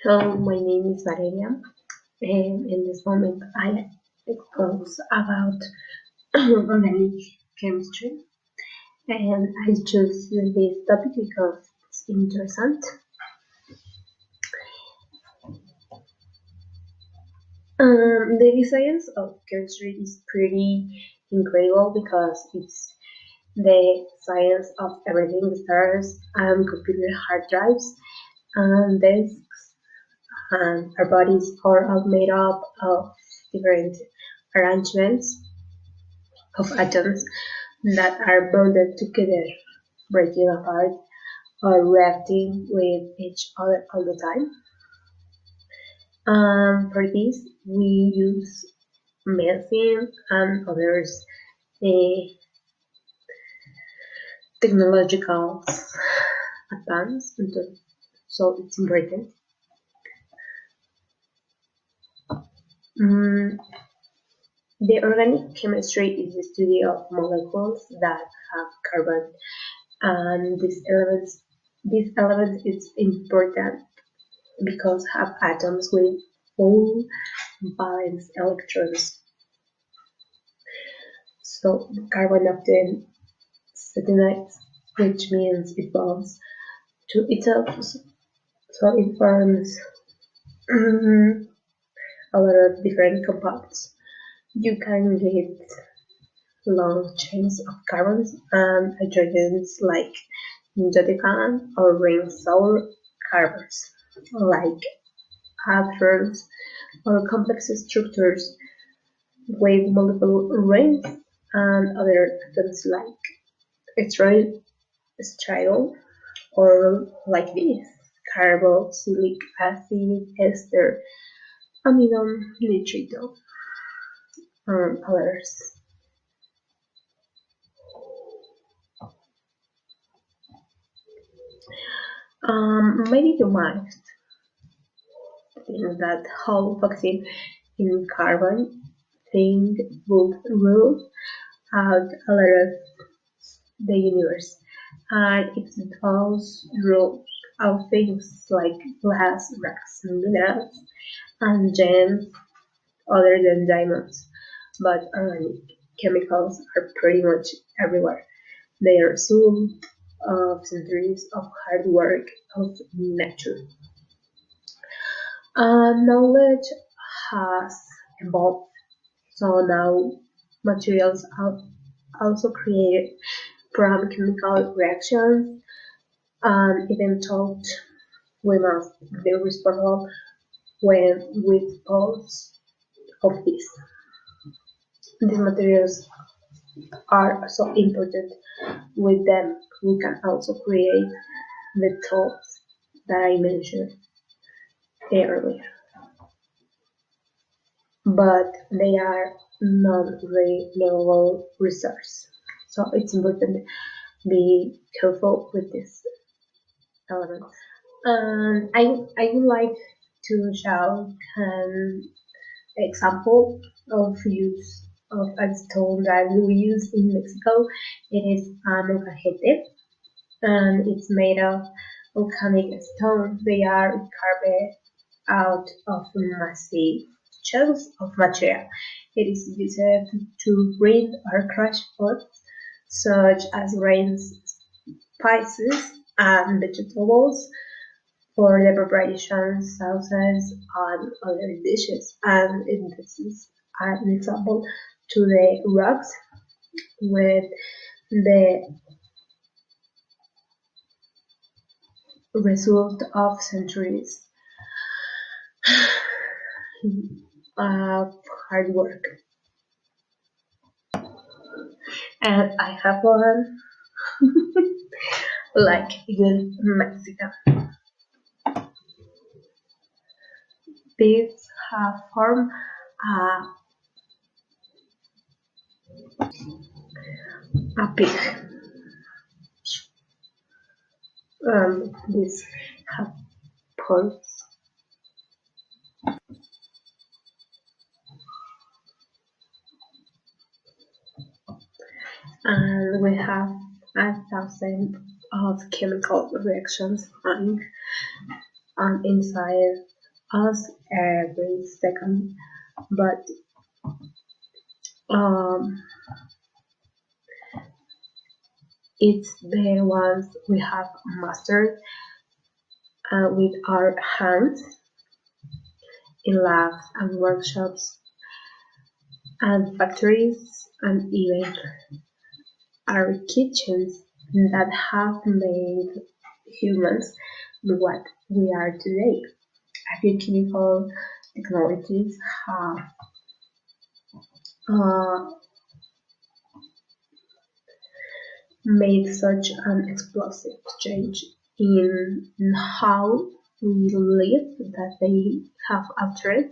Hello, my name is Valeria, and in this moment I expose about organic chemistry, and I choose this topic because it's interesting. The science of chemistry is pretty incredible because it's the science of everything: stars and computer hard drives and desks, and our bodies are all made up of different arrangements of atoms that are bonded together, breaking apart or reacting with each other all the time. For this, we use medicine and others uh, technological advance, so it's important. Mm, the organic chemistry is the study of molecules that have carbon, and these elements is important because have atoms with full valence electrons. So carbon often satinates, which means it bonds to itself. So it forms a lot of different compounds. You can get long chains of carbons and hydrogens like dodecan or ring sour carbons like hadrons or complex structures with multiple rings and other atoms like striol or like this carboxylic acid, ester, amino, nitrito, and others. Maybe you might think that how focusing in carbon thing would rule out a lot of the universe, and it involves rule out things like glass, rocks, and minerals, and gems other than diamonds. But organic chemicals are pretty much everywhere. They are result of centuries of hard work of nature. Knowledge has evolved, so now materials are also created from chemical reactions, and even though we must be responsible when we dispose of this. These materials are so important. With them, we can also create the tools that I mentioned earlier, but they are non-renewable resource. So it's important to be careful with this element. I would like to show an example of use of a stone that we use in Mexico. It is molcajete, and it's made of volcanic stone. They are carved out of massive chunks of material. It is used to grind or crush foods such as grains, spices, and vegetables for the preparation sauces and other dishes. And this is an example to the rocks with the result of centuries of hard work. And I have one like in Mexico. These have formed a pig. These have pulse, and we have 1,000 of chemical reactions inside us every second, but um, it's the ones we have mastered with our hands in labs and workshops and factories and even our kitchens that have made humans what we are today. A few chemical technologies have uh, made such an explosive change in how we live that they have altered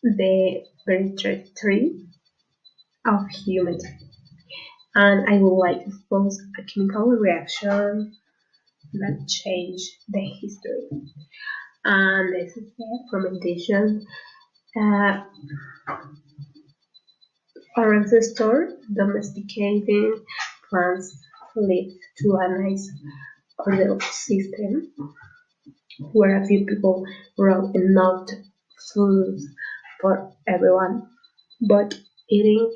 the very trajectory of humanity. And I would like to expose a chemical reaction that changed the history. And this is the fermentation. Uh, our ancestors domesticating plants led to a nice ordered system where a few people grow enough food for everyone. But eating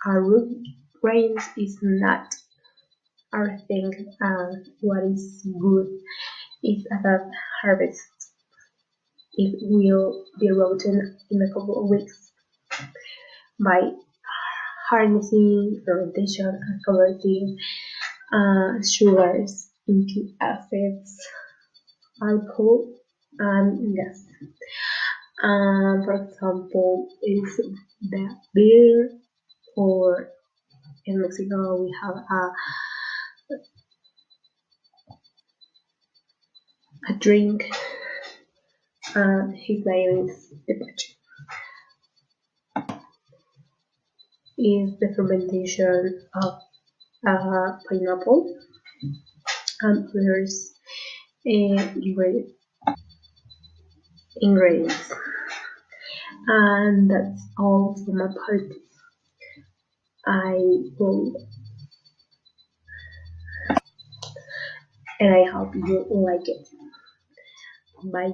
our root grains is not our thing, and what is good is that harvest it will be rotten in a couple of weeks by harnessing fermentation and converting sugars into acids, alcohol, and gas. For example, is the beer, or in Mexico we have a drink, and his name is tepache. Is the fermentation of pineapple and others ingredients. Ingredients. And that's all for my part. I will, and I hope you like it. Bye.